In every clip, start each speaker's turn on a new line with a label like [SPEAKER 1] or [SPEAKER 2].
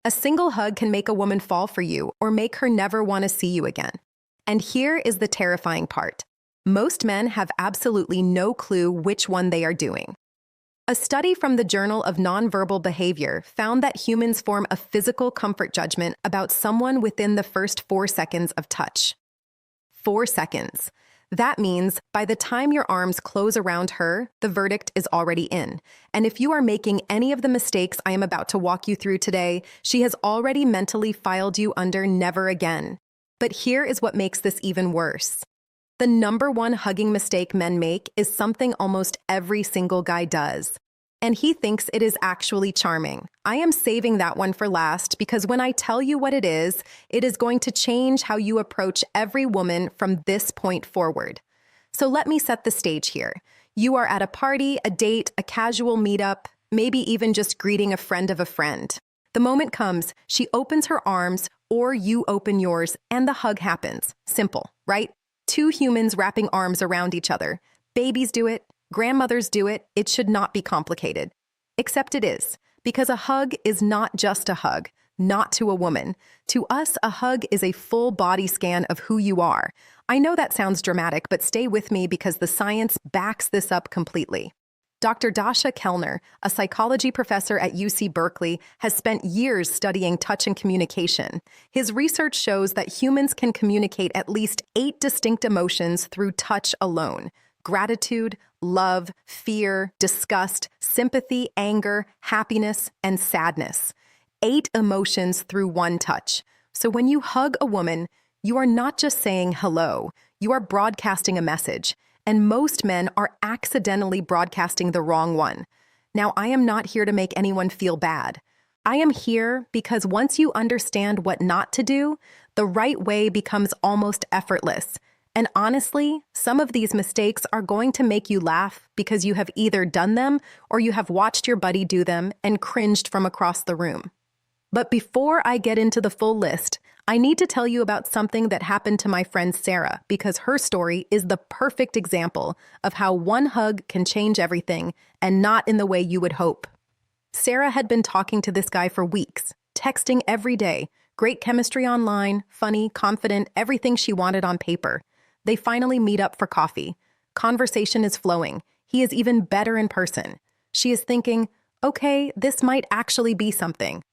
[SPEAKER 1] A single hug can make a woman fall for you or make her never want to see you again. And here is the terrifying part. Most men have absolutely no clue which one they are doing. A study from the Journal of Nonverbal Behavior found that humans form a physical comfort judgment about someone within the first 4 seconds of touch. 4 seconds. That means by the time your arms close around her, the verdict is already in. And if you are making any of the mistakes I am about to walk you through today, she has already mentally filed you under never again. But here is what makes this even worse. The number one hugging mistake men make is something almost every single guy does. And he thinks it is actually charming. I am saving that one for last because when I tell you what it is going to change how you approach every woman from this point forward. So let me set the stage here. You are at a party, a date, a casual meetup, maybe even just greeting a friend of a friend. The moment comes, she opens her arms or you open yours and the hug happens. Simple, right? Two humans wrapping arms around each other. Babies do it. Grandmothers do it. It should not be complicated. Except it is, because a hug is not just a hug, not to a woman. To us, a hug is a full body scan of who you are. I know that sounds dramatic, but stay with me because the science backs this up completely. Dr. Dasha Kellner, a psychology professor at UC Berkeley, has spent years studying touch and communication. His research shows that humans can communicate at least 8 distinct emotions through touch alone: gratitude, love, fear, disgust, sympathy, anger, happiness, and sadness. 8 emotions through one touch. So when you hug a woman, you are not just saying hello, you are broadcasting a message. And most men are accidentally broadcasting the wrong one. Now, I am not here to make anyone feel bad. I am here because once you understand what not to do, the right way becomes almost effortless. And honestly, some of these mistakes are going to make you laugh because you have either done them or you have watched your buddy do them and cringed from across the room. But before I get into the full list, I need to tell you about something that happened to my friend Sarah because her story is the perfect example of how one hug can change everything and not in the way you would hope. Sarah had been talking to this guy for weeks, texting every day, great chemistry online, funny, confident, everything she wanted on paper. They finally meet up for coffee. Conversation is flowing. He is even better in person. She is thinking, okay, this might actually be something.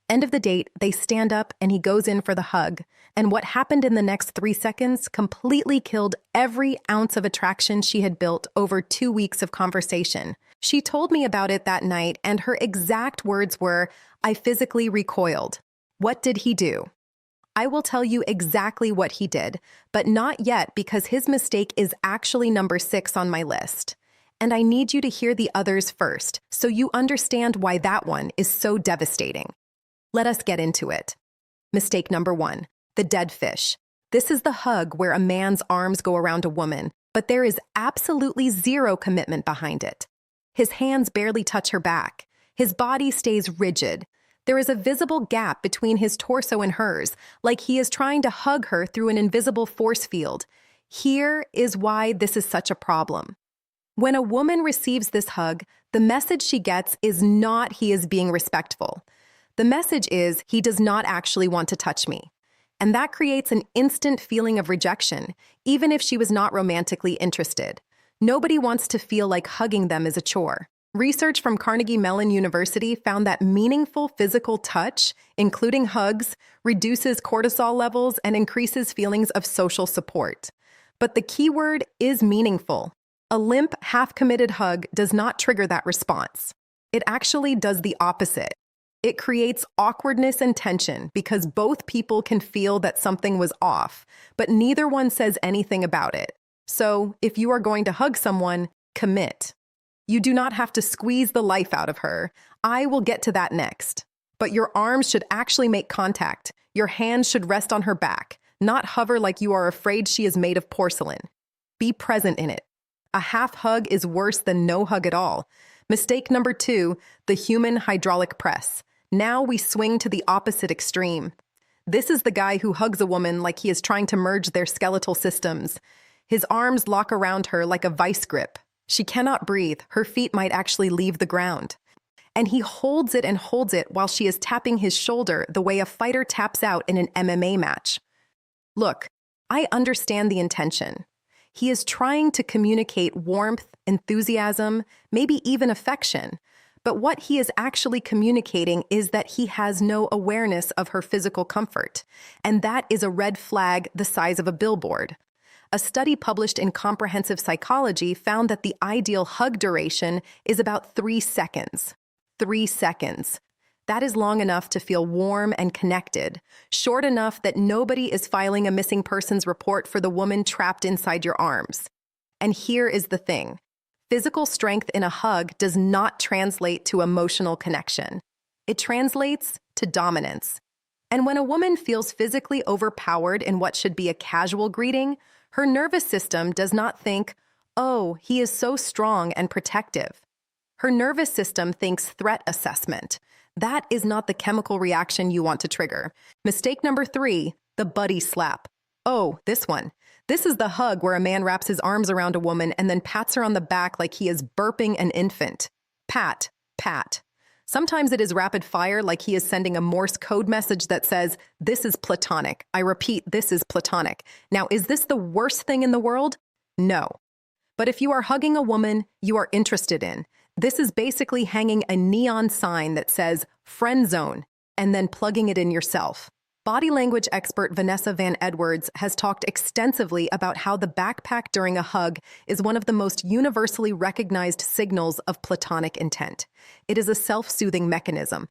[SPEAKER 1] End of the date, they stand up and he goes in for the hug. And what happened in the next 3 seconds completely killed every ounce of attraction she had built over 2 weeks of conversation. She told me about it that night, and her exact words were, "I physically recoiled." What did he do? I will tell you exactly what he did, but not yet because his mistake is actually number 6 on my list. And I need you to hear the others first, so you understand why that one is so devastating. Let us get into it. Mistake number 1, the dead fish. This is the hug where a man's arms go around a woman, but there is absolutely zero commitment behind it. His hands barely touch her back. His body stays rigid. There is a visible gap between his torso and hers, like he is trying to hug her through an invisible force field. Here is why this is such a problem. When a woman receives this hug, the message she gets is not he is being respectful. The message is he does not actually want to touch me. And that creates an instant feeling of rejection, even if she was not romantically interested. Nobody wants to feel like hugging them is a chore. Research from Carnegie Mellon University found that meaningful physical touch, including hugs, reduces cortisol levels and increases feelings of social support. But the key word is meaningful. A limp, half-committed hug does not trigger that response. It actually does the opposite. It creates awkwardness and tension because both people can feel that something was off, but neither one says anything about it. So, if you are going to hug someone, commit. You do not have to squeeze the life out of her. I will get to that next. But your arms should actually make contact. Your hands should rest on her back, not hover like you are afraid she is made of porcelain. Be present in it. A half hug is worse than no hug at all. Mistake number 2, the human hydraulic press. Now we swing to the opposite extreme. This is the guy who hugs a woman like he is trying to merge their skeletal systems. His arms lock around her like a vice grip. She cannot breathe. Her feet might actually leave the ground. and he holds it and holds it while she is tapping his shoulder the way a fighter taps out in an MMA match. Look, I understand the intention. He is trying to communicate warmth, enthusiasm, maybe even affection. But what he is actually communicating is that he has no awareness of her physical comfort. And that is a red flag the size of a billboard. A study published in Comprehensive Psychology found that the ideal hug duration is about 3 seconds. 3 seconds. That is long enough to feel warm and connected, short enough that nobody is filing a missing persons report for the woman trapped inside your arms. And here is the thing. Physical strength in a hug does not translate to emotional connection. It translates to dominance. And when a woman feels physically overpowered in what should be a casual greeting, her nervous system does not think, "Oh, he is so strong and protective." Her nervous system thinks threat assessment. That is not the chemical reaction you want to trigger. Mistake number 3, the buddy slap. Oh, this one. This is the hug where a man wraps his arms around a woman and then pats her on the back like he is burping an infant. Pat, pat. Sometimes it is rapid fire, like he is sending a Morse code message that says, "This is platonic. I repeat, this is platonic." Now, is this the worst thing in the world? No. But if you are hugging a woman you are interested in, this is basically hanging a neon sign that says "friend zone" and then plugging it in yourself. Body language expert Vanessa Van Edwards has talked extensively about how the backpack during a hug is one of the most universally recognized signals of platonic intent. It is a self-soothing mechanism.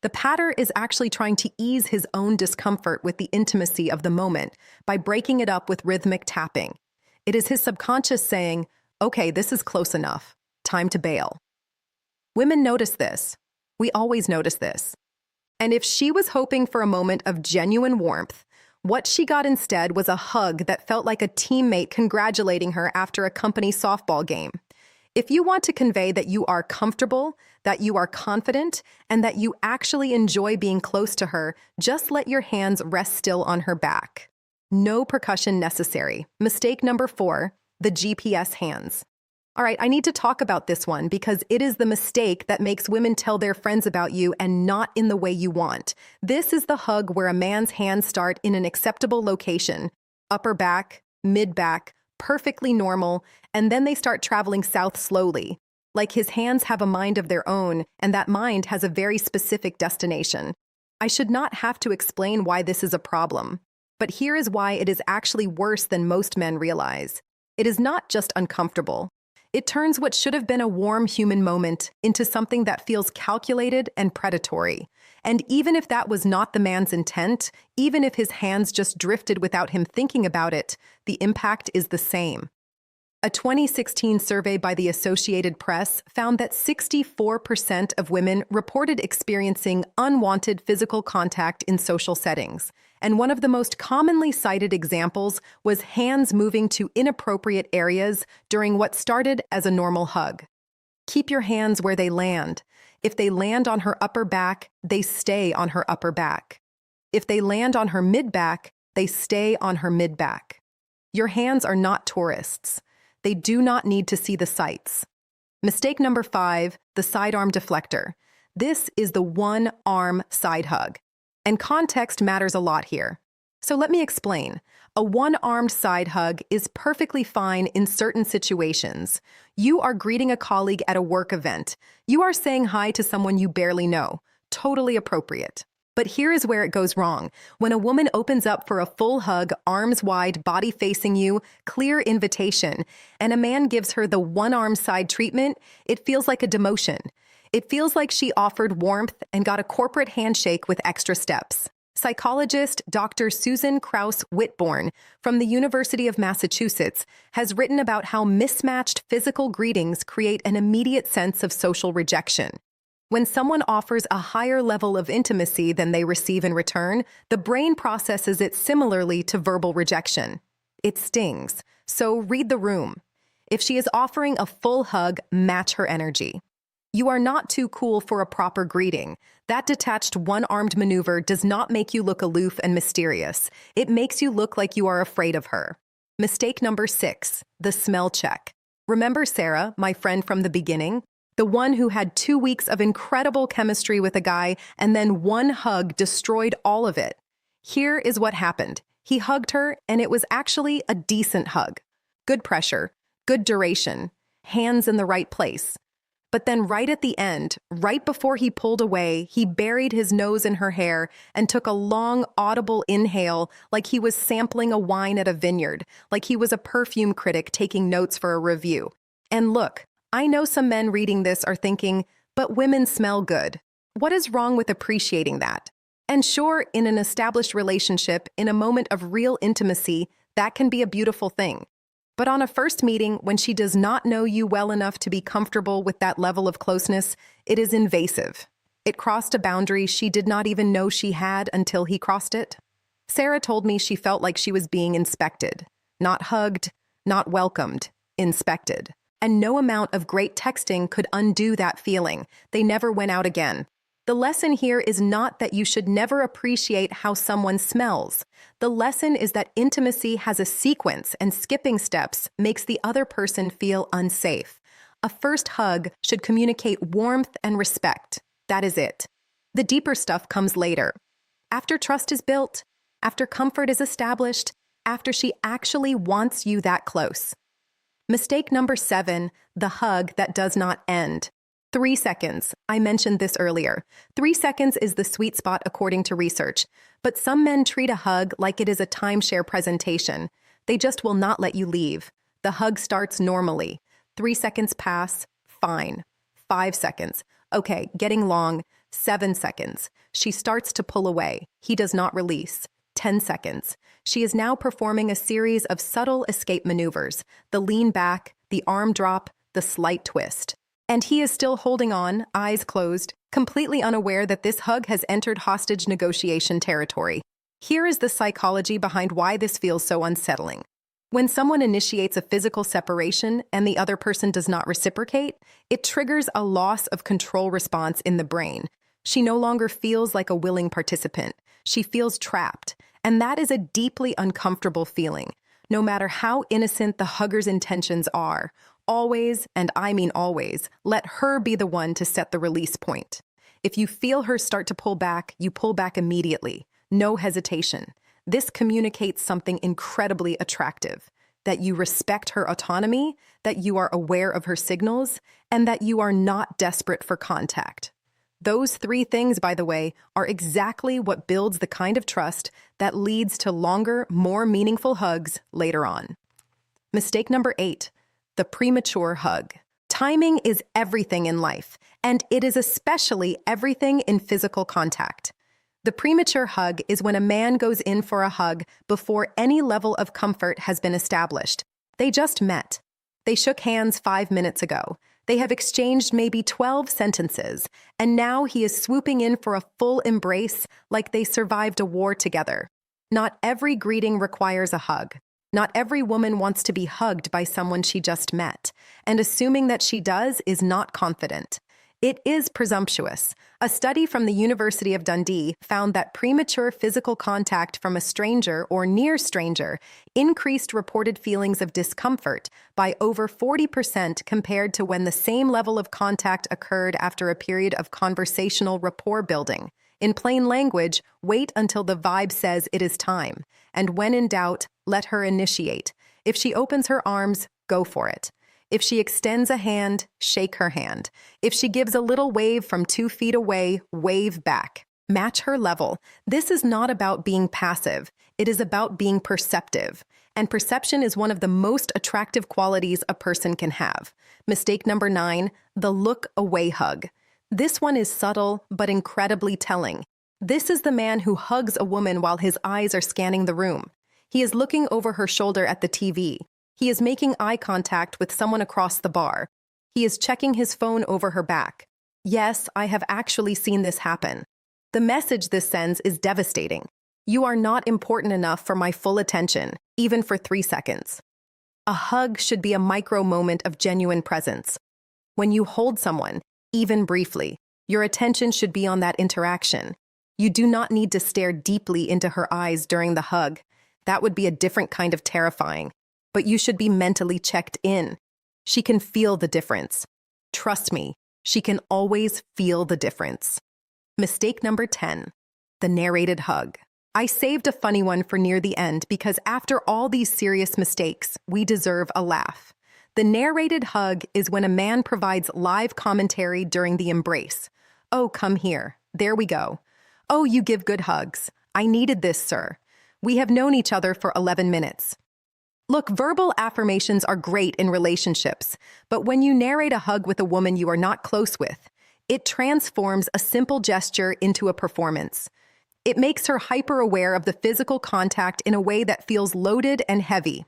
[SPEAKER 1] The patter is actually trying to ease his own discomfort with the intimacy of the moment by breaking it up with rhythmic tapping. It is his subconscious saying, "Okay, this is close enough. Time to bail." Women notice this. We always notice this. And if she was hoping for a moment of genuine warmth, what she got instead was a hug that felt like a teammate congratulating her after a company softball game. If you want to convey that you are comfortable, that you are confident, and that you actually enjoy being close to her, just let your hands rest still on her back. No percussion necessary. Mistake number 4, the GPS hands. All right, I need to talk about this one because it is the mistake that makes women tell their friends about you and not in the way you want. This is the hug where a man's hands start in an acceptable location, upper back, mid back, perfectly normal, and then they start traveling south slowly. Like his hands have a mind of their own, and that mind has a very specific destination. I should not have to explain why this is a problem, but here is why it is actually worse than most men realize. It is not just uncomfortable. It turns what should have been a warm human moment into something that feels calculated and predatory. And even if that was not the man's intent, even if his hands just drifted without him thinking about it, the impact is the same. A 2016 survey by the Associated Press found that 64% of women reported experiencing unwanted physical contact in social settings. And one of the most commonly cited examples was hands moving to inappropriate areas during what started as a normal hug. Keep your hands where they land. If they land on her upper back, they stay on her upper back. If they land on her mid-back, they stay on her mid-back. Your hands are not tourists. They do not need to see the sights. Mistake number 5, the sidearm deflector. This is the one-arm side hug. And context matters a lot here. So let me explain. A one-armed side hug is perfectly fine in certain situations. You are greeting a colleague at a work event. You are saying hi to someone you barely know. Totally appropriate. But here is where it goes wrong. When a woman opens up for a full hug, arms wide, body facing you, clear invitation, and a man gives her the one-arm side treatment, it feels like a demotion. It feels like she offered warmth and got a corporate handshake with extra steps. Psychologist Dr. Susan Krauss Whitborn from the University of Massachusetts has written about how mismatched physical greetings create an immediate sense of social rejection. When someone offers a higher level of intimacy than they receive in return, the brain processes it similarly to verbal rejection. It stings. So read the room. If she is offering a full hug, match her energy. You are not too cool for a proper greeting. That detached one-armed maneuver does not make you look aloof and mysterious. It makes you look like you are afraid of her. Mistake number 6, the smell check. Remember Sarah, my friend from the beginning? The one who had 2 weeks of incredible chemistry with a guy and then one hug destroyed all of it. Here is what happened. He hugged her, and it was actually a decent hug. Good pressure, good duration, hands in the right place. But then right at the end, right before he pulled away, he buried his nose in her hair and took a long, audible inhale like he was sampling a wine at a vineyard, like he was a perfume critic taking notes for a review. And look, I know some men reading this are thinking, but women smell good. What is wrong with appreciating that? And sure, in an established relationship, in a moment of real intimacy, that can be a beautiful thing. But on a first meeting, when she does not know you well enough to be comfortable with that level of closeness, it is invasive. It crossed a boundary she did not even know she had until he crossed it. Sarah told me she felt like she was being inspected. Not hugged, not welcomed, inspected. And no amount of great texting could undo that feeling. They never went out again. The lesson here is not that you should never appreciate how someone smells. The lesson is that intimacy has a sequence, and skipping steps makes the other person feel unsafe. A first hug should communicate warmth and respect. That is it. The deeper stuff comes later. After trust is built, after comfort is established, after she actually wants you that close. Mistake number 7, the hug that does not end. 3 seconds. I mentioned this earlier. 3 seconds is the sweet spot according to research, but some men treat a hug like it is a timeshare presentation. They just will not let you leave. The hug starts normally. 3 seconds pass, fine. 5 seconds. Okay, getting long. 7 seconds. She starts to pull away. He does not release. 10 seconds. She is now performing a series of subtle escape maneuvers. The lean back, the arm drop, the slight twist. And he is still holding on, eyes closed, completely unaware that this hug has entered hostage negotiation territory. Here is the psychology behind why this feels so unsettling. When someone initiates a physical separation and the other person does not reciprocate, it triggers a loss of control response in the brain. She no longer feels like a willing participant. She feels trapped, and that is a deeply uncomfortable feeling. No matter how innocent the hugger's intentions are, always, and I mean always, let her be the one to set the release point. If you feel her start to pull back, you pull back immediately. No hesitation. This communicates something incredibly attractive, that you respect her autonomy, that you are aware of her signals, and that you are not desperate for contact. Those 3 things, by the way, are exactly what builds the kind of trust that leads to longer, more meaningful hugs later on. Mistake number 8. The premature hug. Timing is everything in life, and it is especially everything in physical contact. The premature hug is when a man goes in for a hug before any level of comfort has been established. They just met. They shook hands 5 minutes ago. They have exchanged maybe 12 sentences, and now he is swooping in for a full embrace like they survived a war together. Not every greeting requires a hug. Not every woman wants to be hugged by someone she just met, and assuming that she does is not confident. It is presumptuous. A study from the University of Dundee found that premature physical contact from a stranger or near stranger increased reported feelings of discomfort by over 40% compared to when the same level of contact occurred after a period of conversational rapport building. In plain language, wait until the vibe says it is time. And when in doubt, let her initiate. If she opens her arms, go for it. If she extends a hand, shake her hand. If she gives a little wave from 2 feet away, wave back. Match her level. This is not about being passive. It is about being perceptive. And perception is one of the most attractive qualities a person can have. Mistake number 9, the look away hug. This one is subtle, but incredibly telling. This is the man who hugs a woman while his eyes are scanning the room. He is looking over her shoulder at the TV. He is making eye contact with someone across the bar. He is checking his phone over her back. Yes, I have actually seen this happen. The message this sends is devastating. You are not important enough for my full attention, even for 3 seconds. A hug should be a micro moment of genuine presence. When you hold someone, even briefly, your attention should be on that interaction. You do not need to stare deeply into her eyes during the hug. That would be a different kind of terrifying. But you should be mentally checked in. She can feel the difference. Trust me, She can always feel the difference. Mistake number 10, the narrated hug. I saved a funny one for near the end because after all these serious mistakes, we deserve a laugh. The narrated hug is when a man provides live commentary during the embrace. Oh, come here. There we go. Oh, you give good hugs. I needed this, sir. We have known each other for 11 minutes. Look, verbal affirmations are great in relationships, but when you narrate a hug with a woman you are not close with, it transforms a simple gesture into a performance. It makes her hyper-aware of the physical contact in a way that feels loaded and heavy.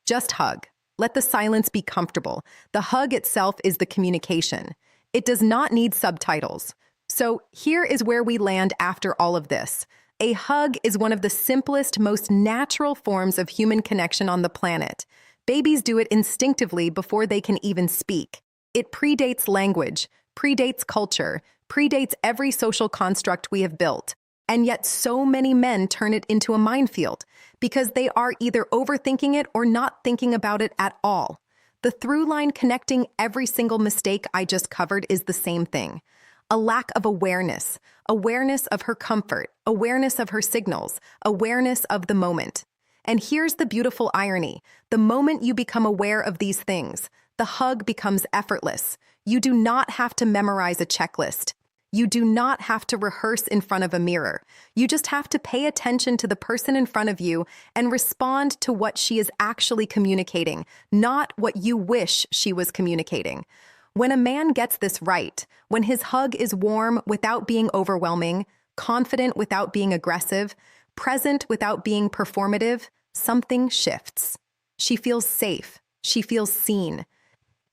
[SPEAKER 1] Just hug. Let the silence be comfortable. The hug itself is the communication. It does not need subtitles. So here is where we land after all of this. A hug is one of the simplest, most natural forms of human connection on the planet. Babies do it instinctively before they can even speak. It predates language, predates culture, predates every social construct we have built. And yet so many men turn it into a minefield because they are either overthinking it or not thinking about it at all. The through line connecting every single mistake I just covered is the same thing. A lack of awareness, awareness of her comfort, awareness of her signals, awareness of the moment. And here's the beautiful irony. The moment you become aware of these things, the hug becomes effortless. You do not have to memorize a checklist. You do not have to rehearse in front of a mirror. You just have to pay attention to the person in front of you and respond to what she is actually communicating, not what you wish she was communicating. When a man gets this right, when his hug is warm without being overwhelming, confident without being aggressive, present without being performative, something shifts. She feels safe. She feels seen.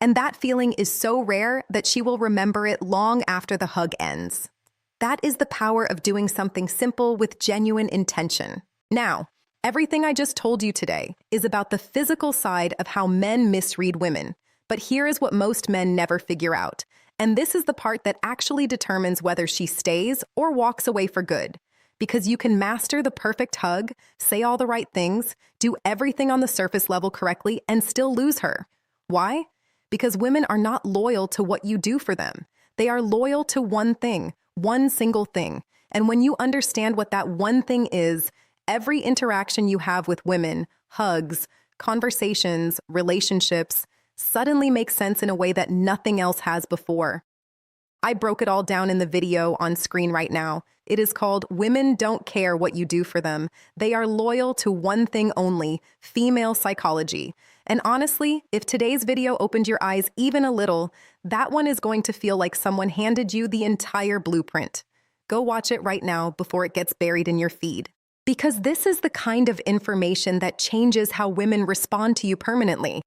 [SPEAKER 1] And that feeling is so rare that she will remember it long after the hug ends. That is the power of doing something simple with genuine intention. Now, everything I just told you today is about the physical side of how men misread women. But here is what most men never figure out. And this is the part that actually determines whether she stays or walks away for good. Because you can master the perfect hug, say all the right things, do everything on the surface level correctly, and still lose her. Why? Because women are not loyal to what you do for them. They are loyal to one thing, one single thing. And when you understand what that one thing is, every interaction you have with women, hugs, conversations, relationships, suddenly makes sense in a way that nothing else has before. I broke it all down in the video on screen right now. It is called Women Don't Care What You Do for Them. They are loyal to one thing only, female psychology. And honestly, if today's video opened your eyes even a little, that one is going to feel like someone handed you the entire blueprint. Go watch it right now before it gets buried in your feed. Because this is the kind of information that changes how women respond to you permanently.